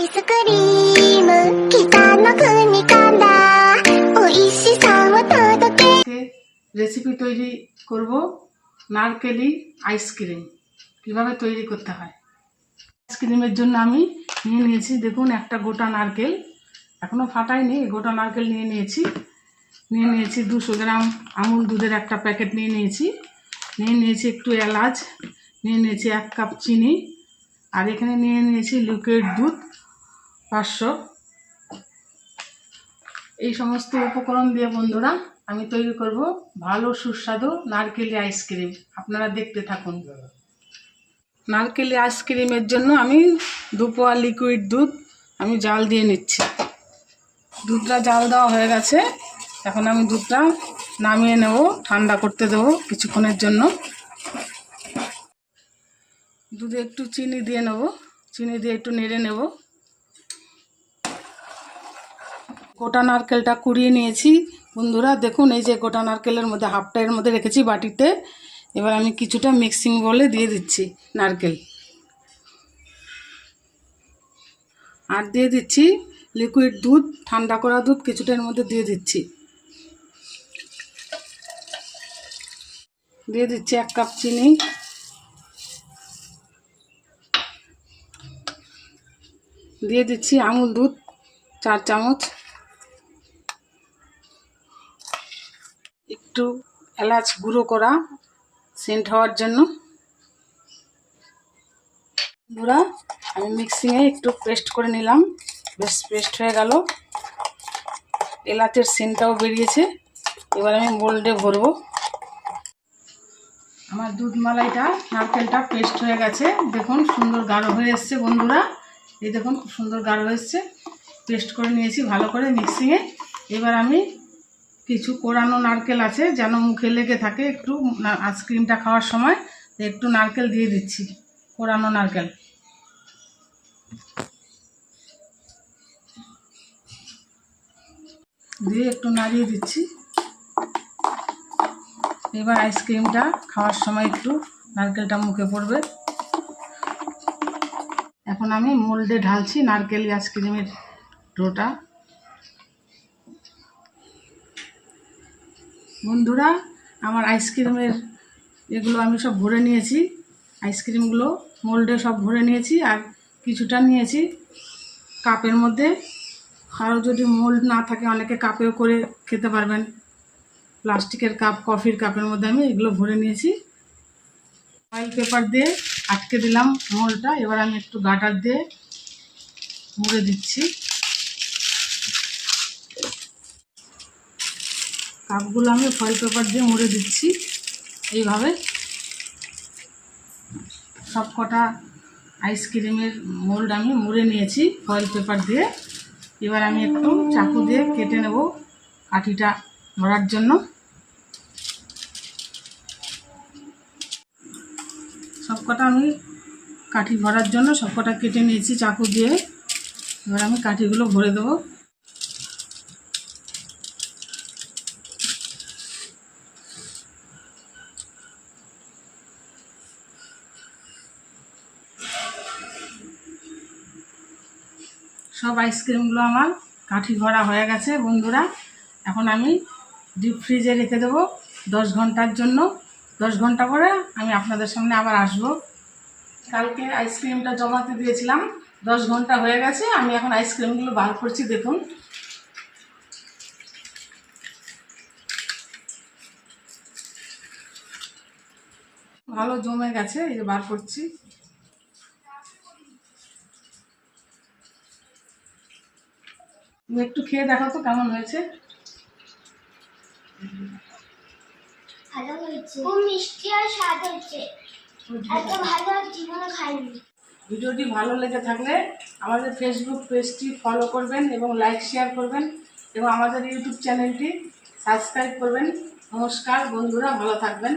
アイスクリーム北の国から美味しさを届けরেসিপি তৈরি করব নারকেলি আইসক্রিম। কিভাবে তৈরি করতে হয় আইসক্রিমের জন্য আমি নিয়ে নিয়েছি, দেখুন একটা গোটা নারকেল, এখনো ফাটাইনি, গোটা নারকেল নিয়ে নিয়েছি 200 গ্রাম আমুল দুধের একটা প্যাকেট নিয়ে নিয়েছি একটু এলাচ, নিয়ে নিয়েছি 1 কাপ চিনি, আর এখানে নিয়ে নিয়েছি লিকুইড দুধ 500। এই সমস্ত উপকরণ দিয়ে বন্ধুরা আমি তৈরি করব ভালো সুস্বাদু নারকেলি আইসক্রিম। আপনারা দেখতে থাকুন। নারকেলি আইসক্রিমের জন্য আমি 2 পোয়া লিকুইড দুধ আমি জাল দিয়ে নিচ্ছি। দুধটা জাল দেওয়া হয়ে গেছে, এখন আমি দুধটা নামিয়ে নেব, ঠান্ডা করতে দেব কিছুক্ষণের জন্য। দুধে একটু চিনি দিয়ে নেব, চিনি দিয়ে একটু নেড়ে নেব। গোটা নারকেলটা কুড়িয়ে নিয়েছি বন্ধুরা, দেখুন এই যে গোটা নারকেলের মধ্যে হাফটা এর মধ্যে রেখেছি বাটিতে। এবার আমি কিছুটা মিক্সিং বলে দিয়ে দিচ্ছি নারকেল, আর দিয়ে দিচ্ছি লিকুইড দুধ, ঠান্ডা করা দুধ কিছুটা এর মধ্যে দিয়ে দিচ্ছি। দিয়ে দিচ্ছি 1 কাপ চিনি, দিয়ে দিচ্ছি আমুল দুধ 4 চামচ, একটু এলাচ গুঁড়ো করা সেন্ট হওয়ার জন্য। বন্ধুরা আমি মিক্সিংয়ে একটু পেস্ট করে নিলাম, বেশ পেস্ট হয়ে গেল, এলাচের সেন্টটাও বেরিয়েছে। এবার আমি মোল্ডে ভরবো। আমার দুধ মালাইটা নারকেলটা পেস্ট হয়ে গেছে, দেখুন সুন্দর গাঢ় হয়ে এসছে বন্ধুরা, এই দেখুন খুব সুন্দর গাঢ় এসছে। পেস্ট করে নিয়েছি ভালো করে মিক্সিংয়ে। এবার আমি কিছু কোরানো নারকেল আছে যেন মুখে লেগে থাকে একটু আইসক্রিমটা খাওয়ার সময়, একটু নারকেল দিয়ে দিচ্ছি, কোরানো নারকেল। দিয়ে একটু নাড়িয়ে দিচ্ছি। এবার আইসক্রিমটা খাওয়ার সময় একটু নারকেলটা মুখে পড়বে। এখন আমি মোল্ডে ঢালছি নারকেলি আইসক্রিমের ডোটা। বন্ধুরা আমার আইসক্রিমের এগুলো আমি সব ভরে নিয়েছি, আইসক্রিমগুলো মোল্ডে সব ভরে নিয়েছি, আর কিছুটা নিয়েছি কাপের মধ্যে। কারো যদি মোল্ড না থাকে অনেকে কাপেও করে খেতে পারবেন, প্লাস্টিকের কাপ, কফির কাপের মধ্যে আমি এগুলো ভরে নিয়েছি। ফয়েল পেপার দিয়ে আটকে দিলাম মোল্ডটা। এবার আমি একটু গাটার দিয়ে মুড়ে দিচ্ছি। কাপগুলো আমি ফয়েল পেপার দিয়ে মুড়ে দিচ্ছি এইভাবে। সব কটা আইসক্রিমের মোল্ড আমি মুড়ে নিয়েছি ফয়েল পেপার দিয়ে। এবার আমি একটু চাকু দিয়ে কেটে নেব কাঠিটা ধরার জন্য। সবকটা আমি কাঠি ভরার জন্য সবকটা কেটে নিয়েছি চাকু দিয়ে। এবার আমি কাঠিগুলো ভরে দেবো। সব আইসক্রিমগুলো আমার কাঠি ভরা হয়ে গেছে বন্ধুরা। এখন আমি ডিপ ফ্রিজে রেখে দেবো 10 ঘন্টার জন্য। 10 ঘন্টা পরে আমি আপনাদের সামনে আবার আসব। কালকে আইসক্রিমটা জমাতে দিয়েছিলাম, 10 ঘন্টা হয়ে গেছে। আমি এখন আইসক্রিমগুলো বার করছি, দেখুন। ভালো জমে গেছে, এই যে বার করছি। তুমি একটু খেয়ে দেখো তো কেমন হয়েছে। ভালো হয়েছে, খুব মিষ্টি আর স্বাদ হয়েছে, এত ভালো জীবনে খাইনি। ভিডিওটি ভালো লেগে থাকলে আমাদের ফেসবুক পেজটি ফলো করবেন এবং লাইক শেয়ার করবেন, এবং আমাদের ইউটিউব চ্যানেলটি সাবস্ক্রাইব করবেন। নমস্কার বন্ধুরা, ভালো থাকবেন।